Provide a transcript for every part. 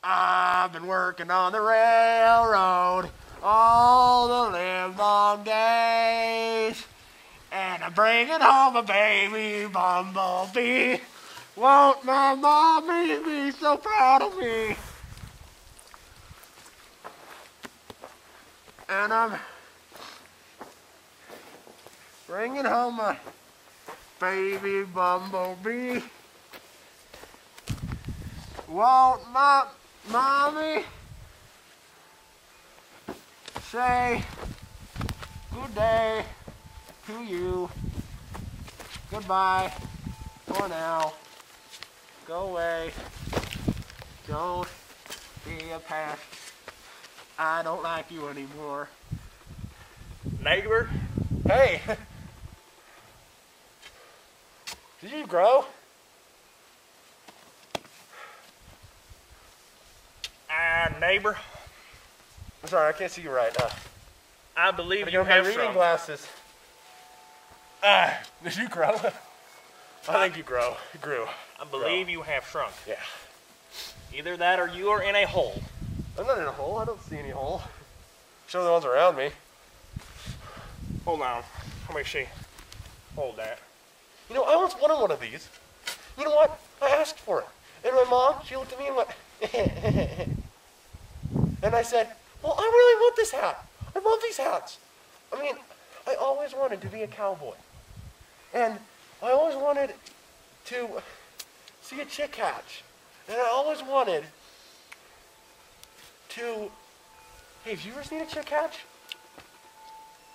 I've been working on the railroad all the live long days, and I'm bringing home a baby bumblebee. Won't my mommy be so proud of me? And I'm bringing home a baby bumblebee. Won't my mommy say good day to you? Goodbye for now. Go away. Don't be a pest. I don't like you anymore. Neighbor? Hey! Did you grow? Neighbor? I'm sorry, I can't see you right. I believe you my have reading shrunk. glasses. Did you grow? I think you grew. I believe you have shrunk. Yeah. Either that or you are in a hole. I'm not in a hole. I don't see any hole. Show the ones around me. Hold on. Let me see. Hold that. You know, I once wanted one of these. You know what? I asked for it. And my mom, she looked at me and went, and I said, well, I really want this hat. I love these hats. I mean, I always wanted to be a cowboy. And I always wanted to see a chick hatch. And I always wanted to... Hey, have you ever seen a chick hatch?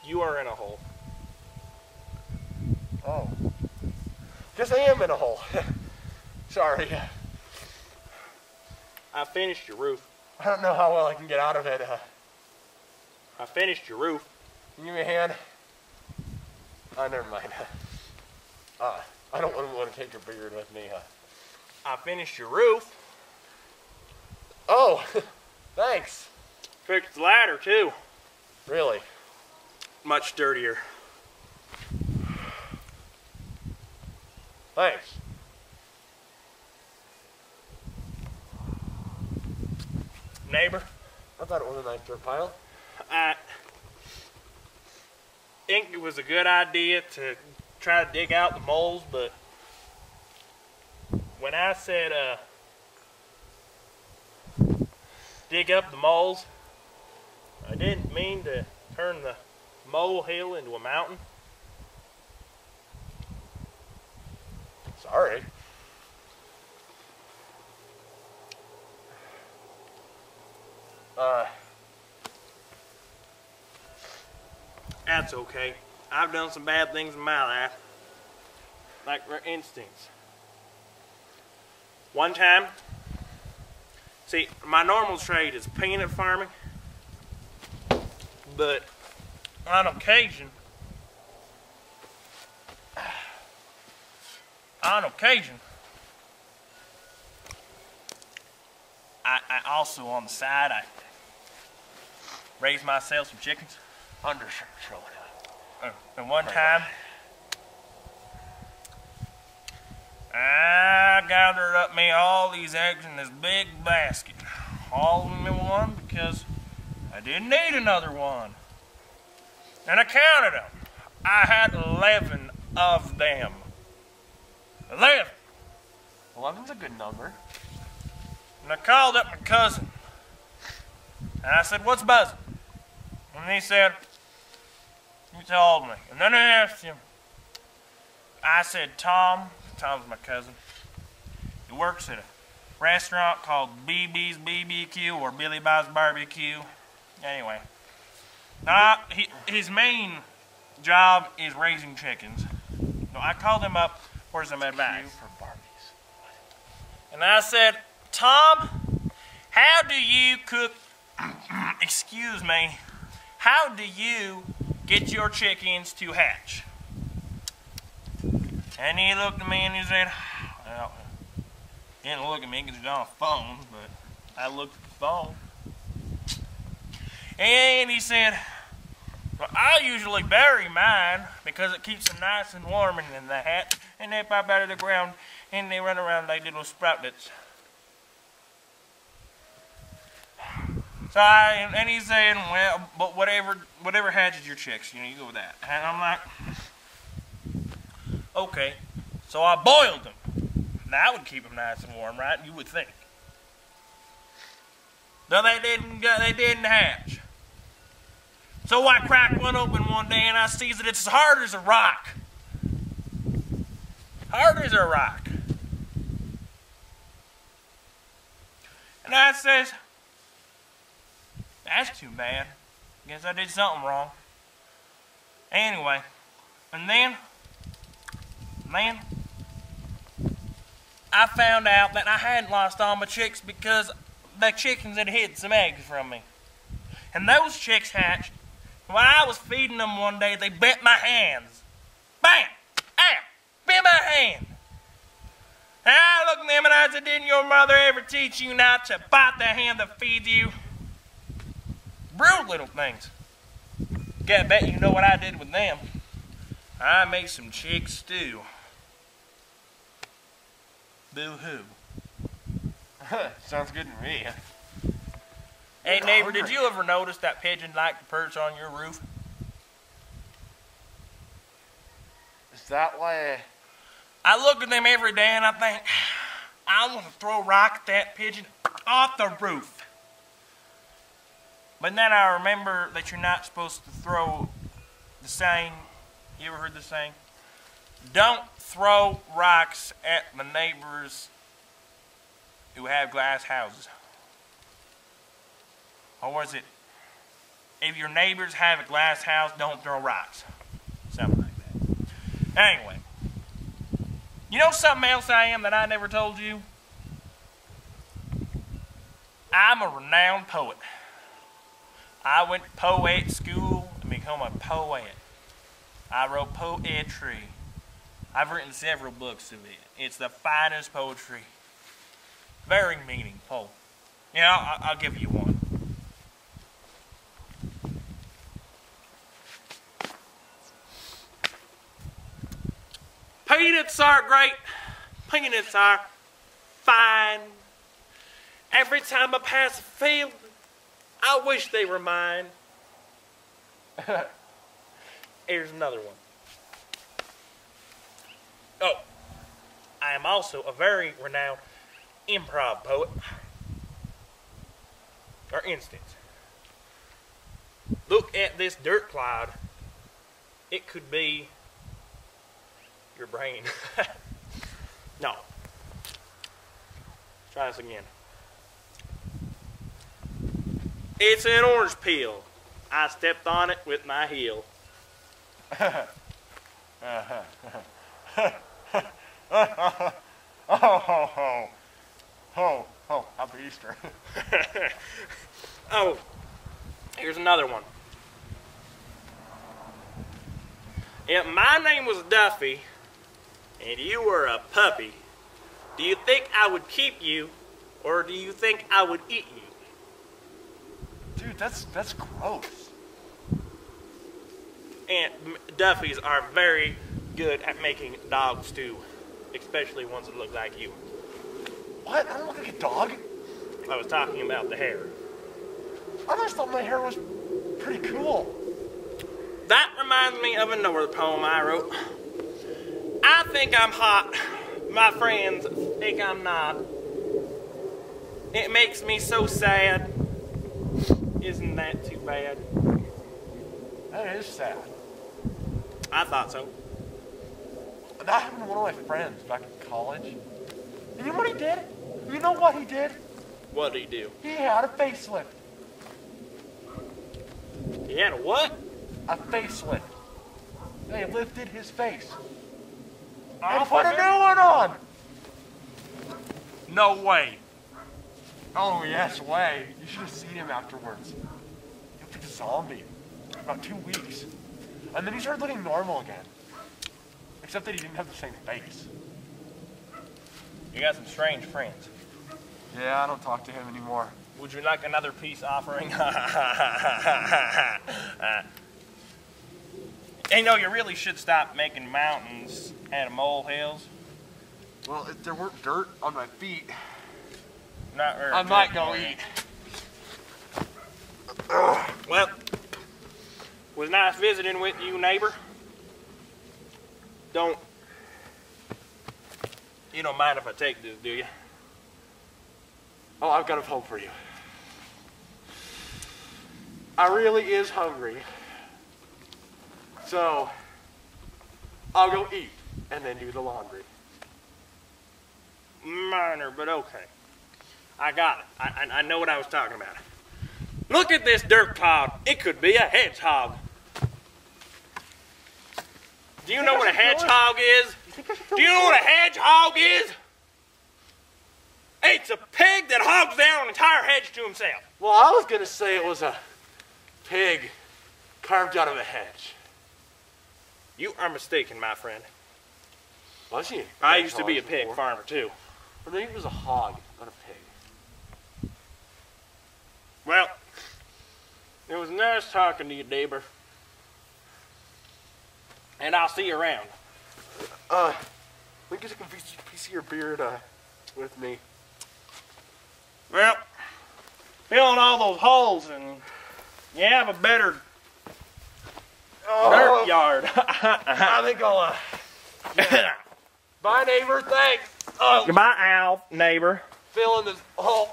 You are in a hole. Oh. Guess I am in a hole. Sorry. I finished your roof. I don't know how well I can get out of it. I finished your roof. Can you give me a hand? Never mind. I don't want to take your beard with me. I finished your roof. Oh, thanks. Fixed the ladder too. Really? Much dirtier. Thanks. Neighbor? I thought it was a nice dirt pile. I think it was a good idea to try to dig out the moles, but when I said dig up the moles, I didn't mean to turn the molehill into a mountain. Sorry. That's okay. I've done some bad things in my life. Like, for instance, one time, see, my normal trade is peanut farming, but on occasion, I also, on the side, I raise myself some chickens. Under control. And one time, I gathered up me all these eggs in this big basket. All of them in one because I didn't need another one. And I counted them. I had 11 of them. 11. 11's a good number. And I called up my cousin. And I said, what's buzzing? And he said, you told me. And then I asked him. I said, Tom's my cousin. He works at a restaurant called BB's BBQ or Billy Bob's Barbecue. Anyway. His main job is raising chickens. So I called him up for some advice. For Barbies. And I said, Tom, how do you cook, excuse me, how do you get your chickens to hatch? And he looked at me and he said, well, he didn't look at me because he's on a phone, but I looked at the phone. And he said, well, I usually bury mine because it keeps them nice and warm in the hatch, and they pop out of the ground and they run around like little sproutlets. And he's saying, well, but whatever hatches your chicks, you go with that. And I'm like, okay. So I boiled them. That would keep them nice and warm, right? You would think. No, they didn't hatch. So I cracked one open one day and I sees that it's as hard as a rock. Hard as a rock. And I says, that's too bad. Guess I did something wrong. Anyway, and then I found out that I hadn't lost all my chicks because the chickens had hid some eggs from me. And those chicks hatched. When I was feeding them one day, they bit my hands. Bam! Ow! Bit my hand. And I looked at them and I said, didn't your mother ever teach you not to bite the hand that feeds you? Brutal little things. I bet you know what I did with them. I made some chick stew. Boo-hoo. Sounds good to me. Hey, neighbor, did you ever notice that pigeon like to perch on your roof? Is that why? I look at them every day and I think, I want to throw a rock at that pigeon off the roof. But then I remember that you're not supposed to throw the saying. You ever heard the saying? Don't throw rocks at the neighbors who have glass houses. Or was it, if your neighbors have a glass house, don't throw rocks. Something like that. Anyway. You know something else I am that I never told you? I'm a renowned poet. I went to poet school to become a poet. I wrote poetry. I've written several books of it. It's the finest poetry. Very meaningful. Yeah, I'll give you one. Peanuts are great. Peanuts are fine. Every time I pass a field, I wish they were mine. Here's another one. Oh, I am also a very renowned improv poet. For instance, look at this dirt cloud. It could be your brain. No. Try this again. It's an orange peel. I stepped on it with my heel. Happy Easter. Oh, here's another one. If my name was Duffy and you were a puppy, do you think I would keep you or do you think I would eat you? Dude, that's gross. And Duffys are very good at making dog stew, especially ones that look like you. What? I don't look like a dog. I was talking about the hair. I always thought my hair was pretty cool. That reminds me of another poem I wrote. I think I'm hot. My friends think I'm not. It makes me so sad. Isn't that too bad? That is sad. I thought so. That happened to one of my friends back in college. And you know what he did? You know what he did? What did he do? He had a facelift. He had a what? A facelift. They lifted his face. And put a new one on. No way. Oh, yes, way. You should have seen him afterwards. He looked like a zombie. About 2 weeks. And then he started looking normal again. Except that he didn't have the same face. You got some strange friends. Yeah, I don't talk to him anymore. Would you like another peace offering? You know, you really should stop making mountains out of molehills. Well, if there weren't dirt on my feet, Not very I might good, go man. eat. Well, was nice visiting with you, neighbor. You don't mind if I take this, do you? Oh, I've got a home for you. I really is hungry. So, I'll go eat and then do the laundry. Minor, but okay. I got it. I know what I was talking about. Look at this dirt pile. It could be a hedgehog. Do you know what a hedgehog is? Do you know what a hedgehog is? It's a pig that hogs down an entire hedge to himself. Well, I was going to say it was a pig carved out of a hedge. You are mistaken, my friend. Was he? I used to be a pig farmer, too. Well, maybe it was a hog, not a pig. Well, it was nice talking to you, neighbor. And I'll see you around. Let me get a piece of your beard with me. Well, filling all those holes and you have a better dirt yard. I think I'll, bye, neighbor, thanks. Goodbye, Al, neighbor. Fill in this hole,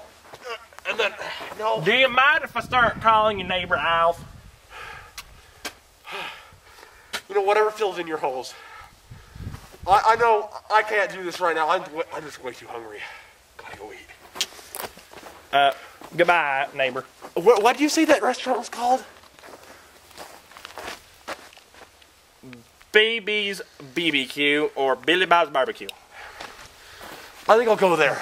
and then, no. Do you mind if I start calling you neighbor Alf? You know, whatever fills in your holes. I know I can't do this right now. I'm just way too hungry. Gotta go eat. Goodbye, neighbor. What do you say that restaurant was called? BB's BBQ or Billy Bob's Barbecue. I think I'll go there.